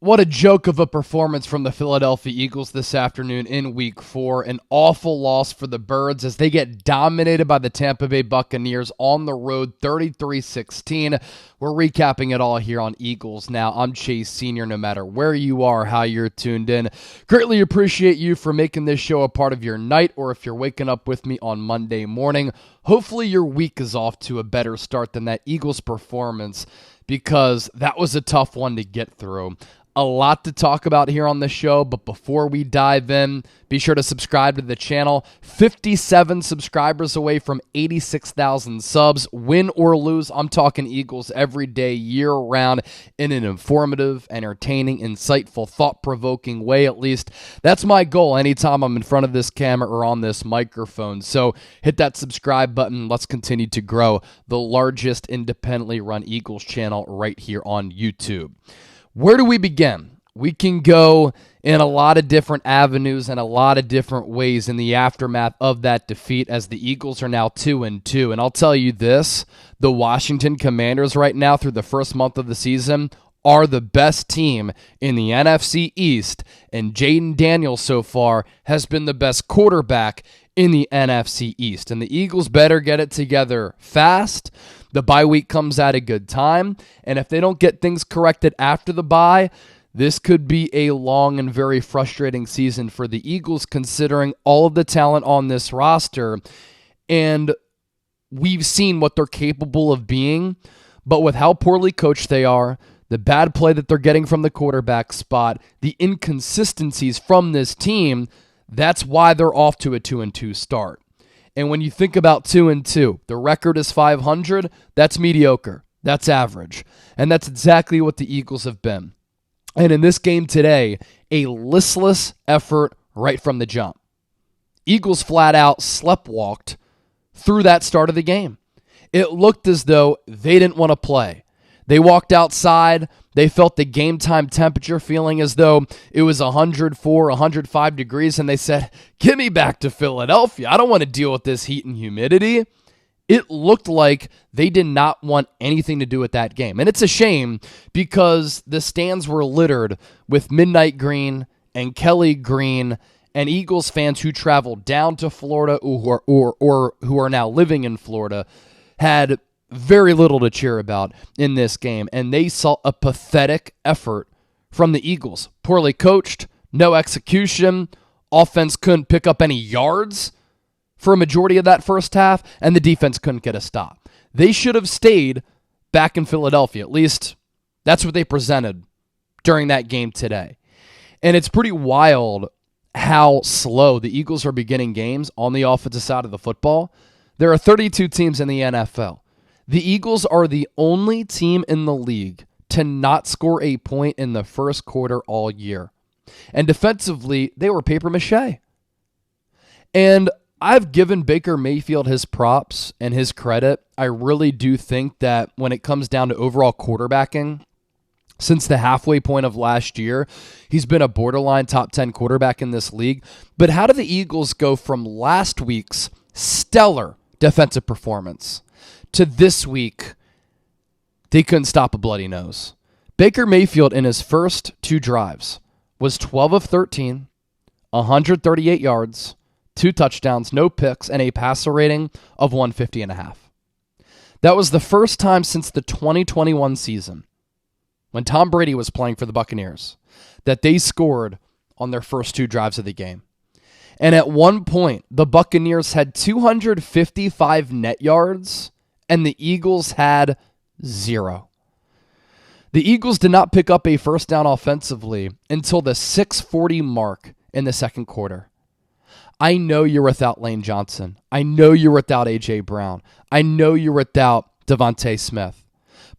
What a joke of a performance from the Philadelphia Eagles this afternoon in Week 4. An awful loss for the Birds as they get dominated by the Tampa Bay Buccaneers on the road 33-16. We're recapping it all here on Eagles Now. I'm Chase Sr. No matter where you are, how you're tuned in. Greatly appreciate you for making this show a part of your night, or if you're waking up with me on Monday morning. Hopefully your week is off to a better start than that Eagles performance, because that was a tough one to get through. A lot to talk about here on the show, but before we dive in, be sure to subscribe to the channel. 57 subscribers away from 86,000 subs. Win or lose, I'm talking Eagles every day, year-round, in an informative, entertaining, insightful, thought-provoking way, at least. That's my goal anytime I'm in front of this camera or on this microphone. So hit that subscribe button. Let's continue to grow the largest independently run Eagles channel right here on YouTube. Where do we begin? We can go in a lot of different avenues and a lot of different ways in the aftermath of that defeat, as the Eagles are now 2-2. And I'll tell you this, the Washington Commanders right now through the first month of the season are the best team in the NFC East, and Jaden Daniels so far has been the best quarterback in the NFC East. And the Eagles better get it together fast. The bye week comes at a good time, and if they don't get things corrected after the bye, this could be a long and very frustrating season for the Eagles, considering all of the talent on this roster. And we've seen what they're capable of being, but with how poorly coached they are, the bad play that they're getting from the quarterback spot, the inconsistencies from this team, that's why they're off to a 2-2 start. And when you think about 2-2, the record is 500. That's mediocre. That's average. And that's exactly what the Eagles have been. And in this game today, a listless effort right from the jump. Eagles flat out sleptwalked through that start of the game. It looked as though they didn't want to play. They walked outside. They felt the game time temperature, feeling as though it was 104, 105 degrees, and they said, "Get me back to Philadelphia. I don't want to deal with this heat and humidity." It looked like they did not want anything to do with that game. And it's a shame, because the stands were littered with midnight green and Kelly green, and Eagles fans who traveled down to Florida or who are now living in Florida had very little to cheer about in this game, and they saw a pathetic effort from the Eagles. Poorly coached, no execution, offense couldn't pick up any yards for a majority of that first half, and the defense couldn't get a stop. They should have stayed back in Philadelphia. At least that's what they presented during that game today. And it's pretty wild how slow the Eagles are beginning games on the offensive side of the football. There are 32 teams in the NFL. The Eagles are the only team in the league to not score a point in the first quarter all year. And defensively, they were paper mache. And I've given Baker Mayfield his props and his credit. I really do think that when it comes down to overall quarterbacking, since the halfway point of last year, he's been a borderline top 10 quarterback in this league. But how do the Eagles go from last week's stellar defensive performance to this week? They couldn't stop a bloody nose. Baker Mayfield in his first two drives was 12 of 13, 138 yards, 2 touchdowns, no picks, and a passer rating of 150.5. That was the first time since the 2021 season, when Tom Brady was playing for the Buccaneers, that they scored on their first two drives of the game. And at one point, the Buccaneers had 255 net yards, and the Eagles had 0. The Eagles did not pick up a first down offensively until the 6:40 mark in the second quarter. I know you're without Lane Johnson. I know you're without A.J. Brown. I know you're without Devontae Smith.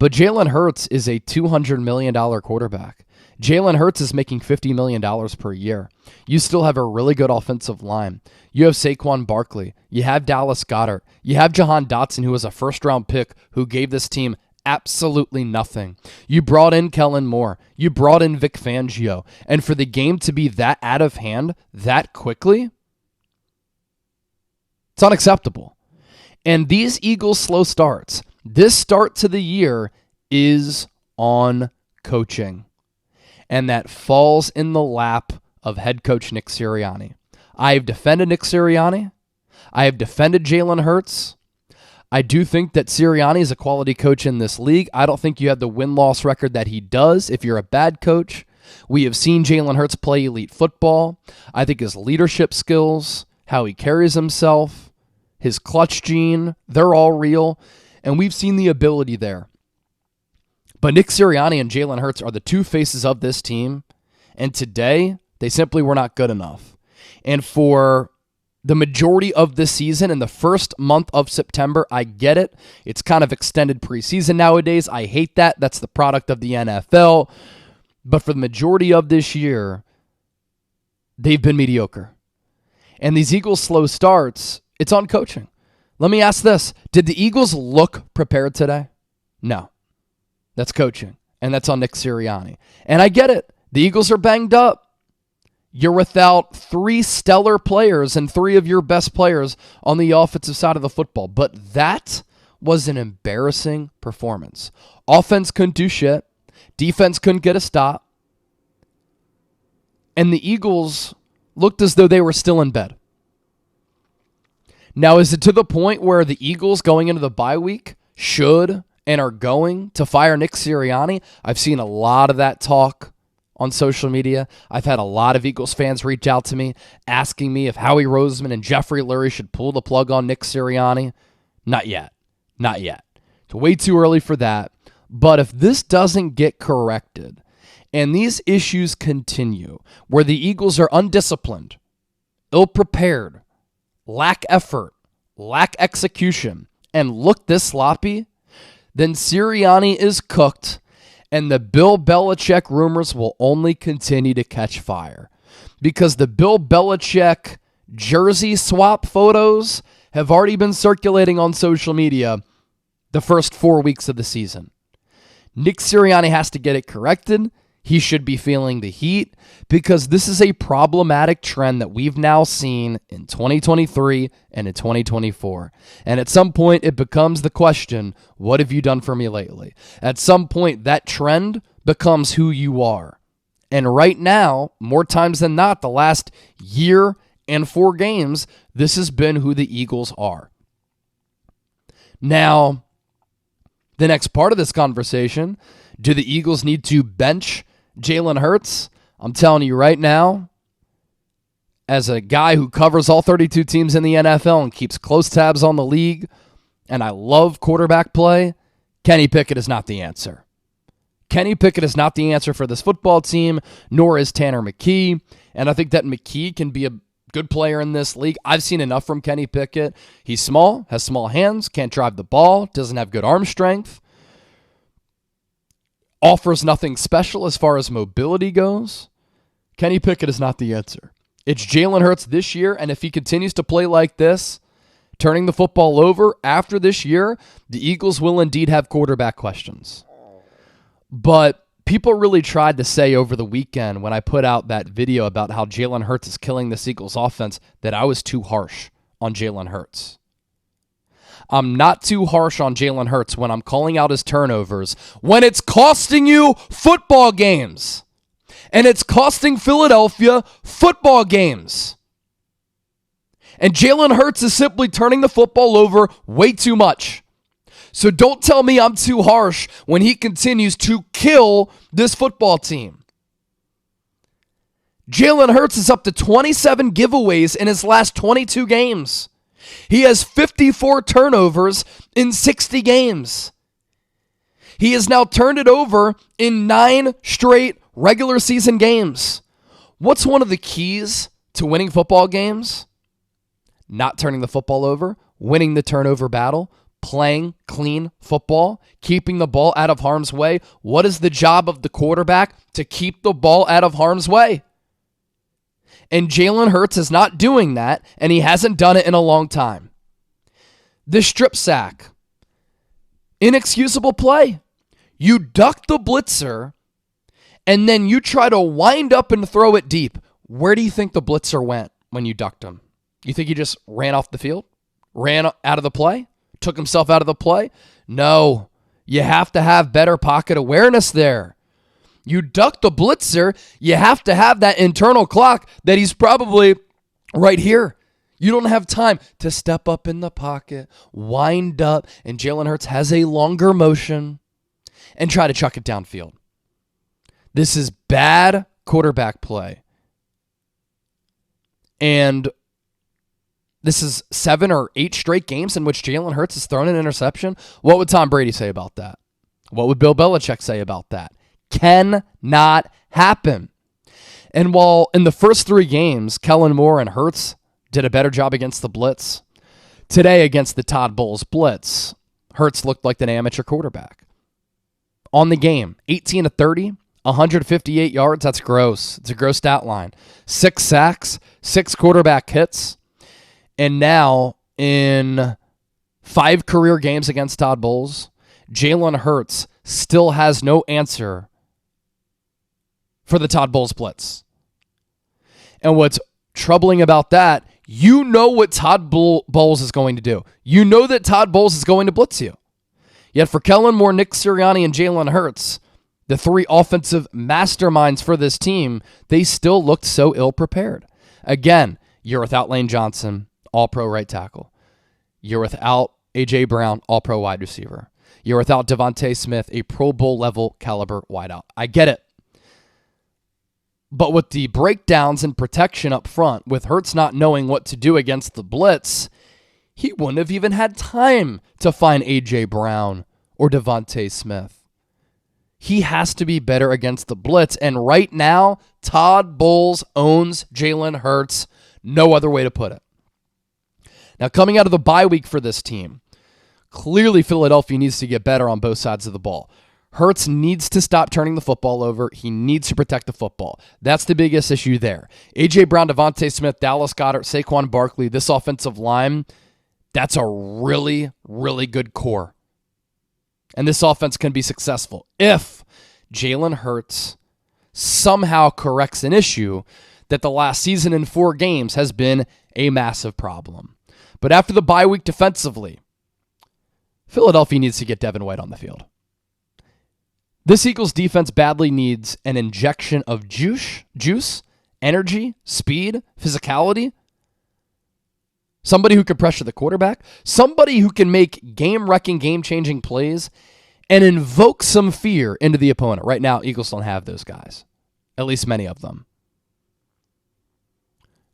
But Jalen Hurts is a $200 million quarterback. Jalen Hurts is making $50 million per year. You still have a really good offensive line. You have Saquon Barkley. You have Dallas Goedert. You have Jahan Dotson, who was a first-round pick who gave this team absolutely nothing. You brought in Kellen Moore. You brought in Vic Fangio. And for the game to be that out of hand that quickly, it's unacceptable. And these Eagles' slow starts, this start to the year is on coaching. and that falls in the lap of head coach Nick Sirianni. I have defended Nick Sirianni. I have defended Jalen Hurts. I do think that Sirianni is a quality coach in this league. I don't think you have the win-loss record that he does if you're a bad coach. We have seen Jalen Hurts play elite football. I think his leadership skills, how he carries himself, his clutch gene, they're all real, and we've seen the ability there. But Nick Sirianni and Jalen Hurts are the two faces of this team, and today they simply were not good enough. And for the majority of the season, in the first month of September, I get it. It's kind of extended preseason nowadays. I hate that. That's the product of the NFL. But for the majority of this year, they've been mediocre. And these Eagles' slow starts, it's on coaching. Let me ask this. Did the Eagles look prepared today? No. That's coaching. And that's on Nick Sirianni. And I get it. The Eagles are banged up. You're without 3 stellar players and 3 of your best players on the offensive side of the football. But that was an embarrassing performance. Offense couldn't do shit. Defense couldn't get a stop. And the Eagles looked as though they were still in bed. Now, is it to the point where the Eagles going into the bye week should and are going to fire Nick Sirianni? I've seen a lot of that talk on social media. I've had a lot of Eagles fans reach out to me asking me if Howie Roseman and Jeffrey Lurie should pull the plug on Nick Sirianni. Not yet. Not yet. It's way too early for that. But if this doesn't get corrected and these issues continue where the Eagles are undisciplined, ill-prepared, lack effort, lack execution, and look this sloppy, then Sirianni is cooked. And the Bill Belichick rumors will only continue to catch fire because the Bill Belichick jersey swap photos have already been circulating on social media the first 4 weeks of the season. Nick Sirianni has to get it corrected. He should be feeling the heat because this is a problematic trend that we've now seen in 2023 and in 2024. And at some point, it becomes the question, what have you done for me lately? At some point, that trend becomes who you are. And right now, more times than not, the last year and 4 games, this has been who the Eagles are. Now, the next part of this conversation, do the Eagles need to bench Jalen Hurts? I'm telling you right now, as a guy who covers all 32 teams in the NFL and keeps close tabs on the league, and I love quarterback play, Kenny Pickett is not the answer. Kenny Pickett is not the answer for this football team, nor is Tanner McKee, and I think that McKee can be a good player in this league. I've seen enough from Kenny Pickett. He's small, has small hands, can't drive the ball, doesn't have good arm strength, offers nothing special as far as mobility goes. Kenny Pickett is not the answer. It's Jalen Hurts this year, and if he continues to play like this, turning the football over after this year, the Eagles will indeed have quarterback questions. But people really tried to say over the weekend when I put out that video about how Jalen Hurts is killing this Eagles offense that I was too harsh on Jalen Hurts. I'm not too harsh on Jalen Hurts when I'm calling out his turnovers, when it's costing you football games. And it's costing Philadelphia football games. And Jalen Hurts is simply turning the football over way too much. So don't tell me I'm too harsh when he continues to kill this football team. Jalen Hurts is up to 27 giveaways in his last 22 games. He has 54 turnovers in 60 games. He has now turned it over in 9 straight regular season games. What's one of the keys to winning football games? Not turning the football over, winning the turnover battle, playing clean football, keeping the ball out of harm's way. What is the job of the quarterback? To keep the ball out of harm's way. And Jalen Hurts is not doing that, and he hasn't done it in a long time. This strip sack, inexcusable play. You duck the blitzer, and then you try to wind up and throw it deep. Where do you think the blitzer went when you ducked him? You think he just ran off the field? Ran out of the play? Took himself out of the play? No. You have to have better pocket awareness there. You duck the blitzer, you have to have that internal clock that he's probably right here. You don't have time to step up in the pocket, wind up, and Jalen Hurts has a longer motion and try to chuck it downfield. This is bad quarterback play. And this is 7 or 8 straight games in which Jalen Hurts has thrown an interception. What would Tom Brady say about that? What would Bill Belichick say about that? Cannot happen. And while in the first 3 games, Kellen Moore and Hurts did a better job against the blitz, today against the Todd Bowles blitz, Hurts looked like an amateur quarterback. On the game, 18 of 30, 158 yards. That's gross. It's a gross stat line. 6 sacks, 6 quarterback hits. And now in 5 career games against Todd Bowles, Jalen Hurts still has no answer for the Todd Bowles blitz. And what's troubling about that, you know what Todd Bowles is going to do. You know that Todd Bowles is going to blitz you. Yet for Kellen Moore, Nick Sirianni, and Jalen Hurts, the 3 offensive masterminds for this team, they still looked so ill-prepared. Again, you're without Lane Johnson, all-pro right tackle. You're without A.J. Brown, all-pro wide receiver. You're without Devontae Smith, a Pro Bowl level caliber wideout. I get it. But with the breakdowns and protection up front, with Hurts not knowing what to do against the blitz, he wouldn't have even had time to find A.J. Brown or Devontae Smith. He has to be better against the blitz. And right now, Todd Bowles owns Jalen Hurts. No other way to put it. Now, coming out of the bye week for this team, clearly Philadelphia needs to get better on both sides of the ball. Hurts needs to stop turning the football over. He needs to protect the football. That's the biggest issue there. A.J. Brown, Devontae Smith, Dallas Goedert, Saquon Barkley, this offensive line, that's a really, really good core. And this offense can be successful if Jalen Hurts somehow corrects an issue that the last season in 4 games has been a massive problem. But after the bye week defensively, Philadelphia needs to get Devin White on the field. This Eagles defense badly needs an injection of juice, energy, speed, physicality. Somebody who can pressure the quarterback. Somebody who can make game-wrecking, game-changing plays and invoke some fear into the opponent. Right now, Eagles don't have those guys. At least many of them.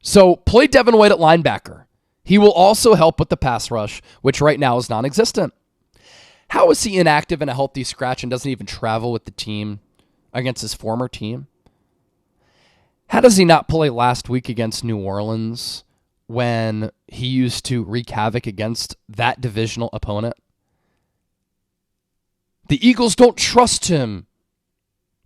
So play Devin White at linebacker. He will also help with the pass rush, which right now is non-existent. How is he inactive in a healthy scratch and doesn't even travel with the team against his former team? How does he not play last week against New Orleans when he used to wreak havoc against that divisional opponent? The Eagles don't trust him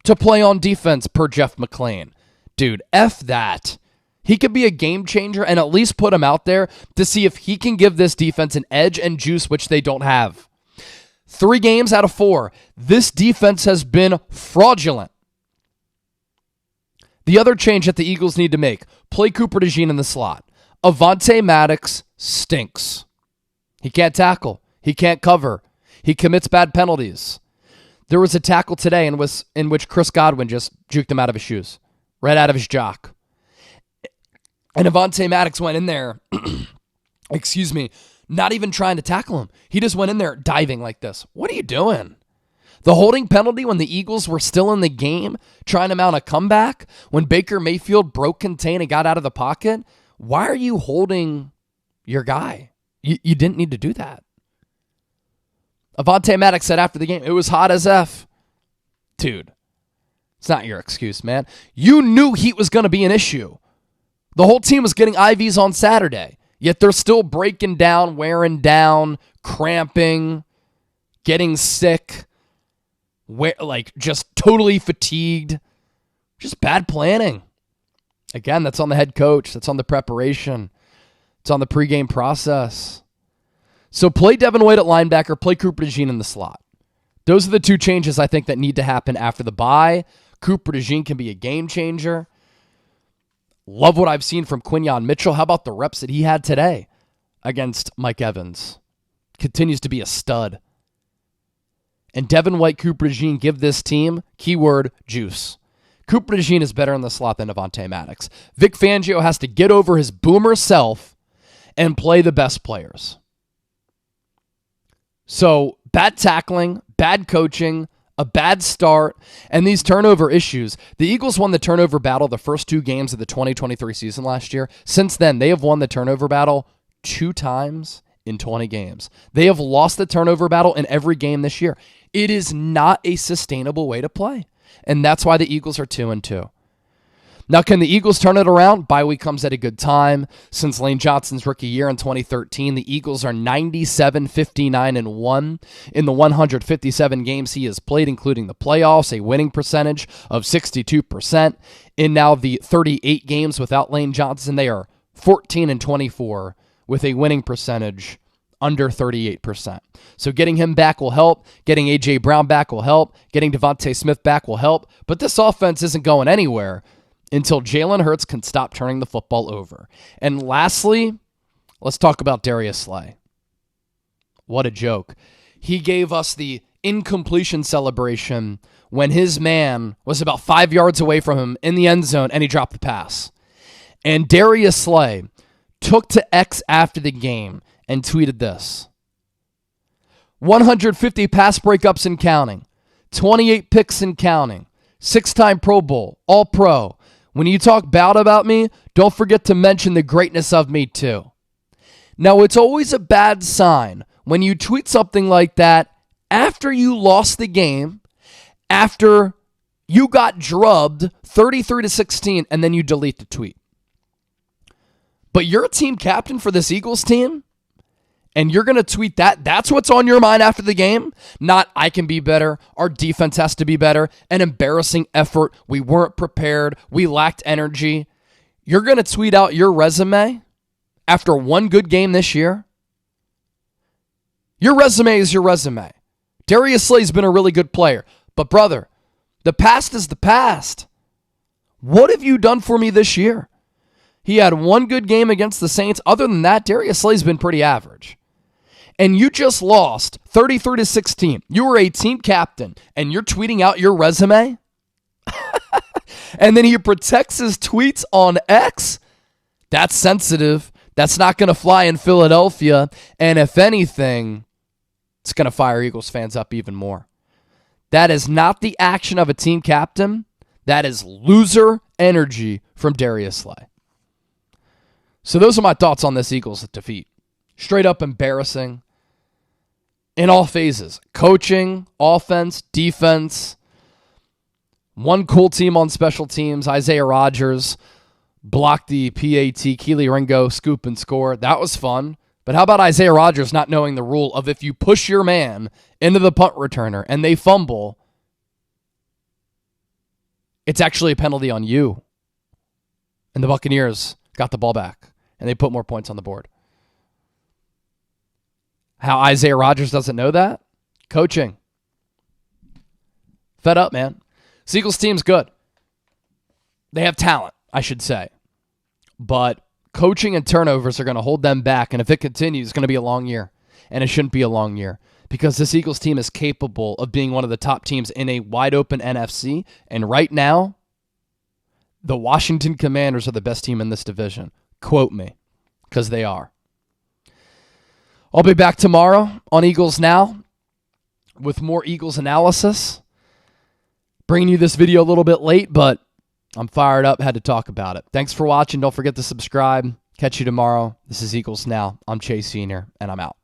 to play on defense per Jeff McClain. Dude, F that. He could be a game changer and at least put him out there to see if he can give this defense an edge and juice, which they don't have. 3 games out of 4. This defense has been fraudulent. The other change that the Eagles need to make, play Cooper DeJean in the slot. Avonte Maddox stinks. He can't tackle. He can't cover. He commits bad penalties. There was a tackle today in which Chris Godwin just juked him out of his shoes, right out of his jock. And Avonte Maddox went in there, not even trying to tackle him. He just went in there diving like this. What are you doing? The holding penalty when the Eagles were still in the game, trying to mount a comeback, when Baker Mayfield broke contain and got out of the pocket, why are you holding your guy? You didn't need to do that. Avonte Maddox said after the game, it was hot as F. Dude, it's not your excuse, man. You knew heat was going to be an issue. The whole team was getting IVs on Saturday, yet they're still breaking down, wearing down, cramping, getting sick, just totally fatigued. Just bad planning. Again, that's on the head coach. That's on the preparation. It's on the pregame process. So play Devin White at linebacker, play Cooper DeJean in the slot. Those are the 2 changes I think that need to happen after the bye. Cooper DeJean can be a game changer. Love what I've seen from Quinyon Mitchell. How about the reps that he had today against Mike Evans? Continues to be a stud. and Devin White, Cooper DeJean give this team, keyword, juice. Cooper DeJean is better in the slot than Devontae Maddox. Vic Fangio has to get over his boomer self and play the best players. So, bad tackling, bad coaching, a bad start, and these turnover issues. The Eagles won the turnover battle the first 2 games of the 2023 season last year. Since then, they have won the turnover battle 2 times in 20 games. They have lost the turnover battle in every game this year. It is not a sustainable way to play, and that's why the Eagles are 2-2. Now, can the Eagles turn it around? Bye week comes at a good time. Since Lane Johnson's rookie year in 2013, the Eagles are 97-59-1 in the 157 games he has played, including the playoffs, a winning percentage of 62%. In now the 38 games without Lane Johnson, they are 14-24 with a winning percentage under 38%. So getting him back will help. Getting A.J. Brown back will help. Getting Devontae Smith back will help. But this offense isn't going anywhere until Jalen Hurts can stop turning the football over. And lastly, let's talk about Darius Slay. What a joke. He gave us the incompletion celebration when his man was about 5 yards away from him in the end zone and he dropped the pass. And Darius Slay took to X after the game and tweeted this: 150 pass breakups and counting, 28 picks and counting, 6-time Pro Bowl, All-Pro. When you talk bad about me, don't forget to mention the greatness of me too. Now, it's always a bad sign when you tweet something like that after you lost the game, after you got drubbed 33-16, and then you delete the tweet. But you're a team captain for this Eagles team, and you're going to tweet that. That's what's on your mind after the game. Not, I can be better. Our defense has to be better. An embarrassing effort. We weren't prepared. We lacked energy. You're going to tweet out your resume after one good game this year? Your resume is your resume. Darius Slay's been a really good player. But brother, the past is the past. What have you done for me this year? He had one good game against the Saints. Other than that, Darius Slay's been pretty average. And you just lost 33-16. You were a team captain, and you're tweeting out your resume? And then he protects his tweets on X? That's sensitive. That's not going to fly in Philadelphia. And if anything, it's going to fire Eagles fans up even more. That is not the action of a team captain. That is loser energy from Darius Slay. So those are my thoughts on this Eagles defeat. Straight up embarrassing in all phases. Coaching, offense, defense. One cool team on special teams. Isaiah Rodgers blocked the PAT, Keely Ringo, scoop and score. That was fun. But how about Isaiah Rodgers not knowing the rule of if you push your man into the punt returner and they fumble, it's actually a penalty on you. And the Buccaneers got the ball back, and they put more points on the board. How Isaiah Rodgers doesn't know that? Coaching. Fed up, man. This Eagles team's good. They have talent, I should say. But coaching and turnovers are going to hold them back, and if it continues, it's going to be a long year. And it shouldn't be a long year because this Eagles team is capable of being one of the top teams in a wide-open NFC. And right now, the Washington Commanders are the best team in this division. Quote me, because they are. I'll be back tomorrow on Eagles Now with more Eagles analysis. Bringing you this video a little bit late, but I'm fired up. Had to talk about it. Thanks for watching. Don't forget to subscribe. Catch you tomorrow. This is Eagles Now. I'm Chase Sr., and I'm out.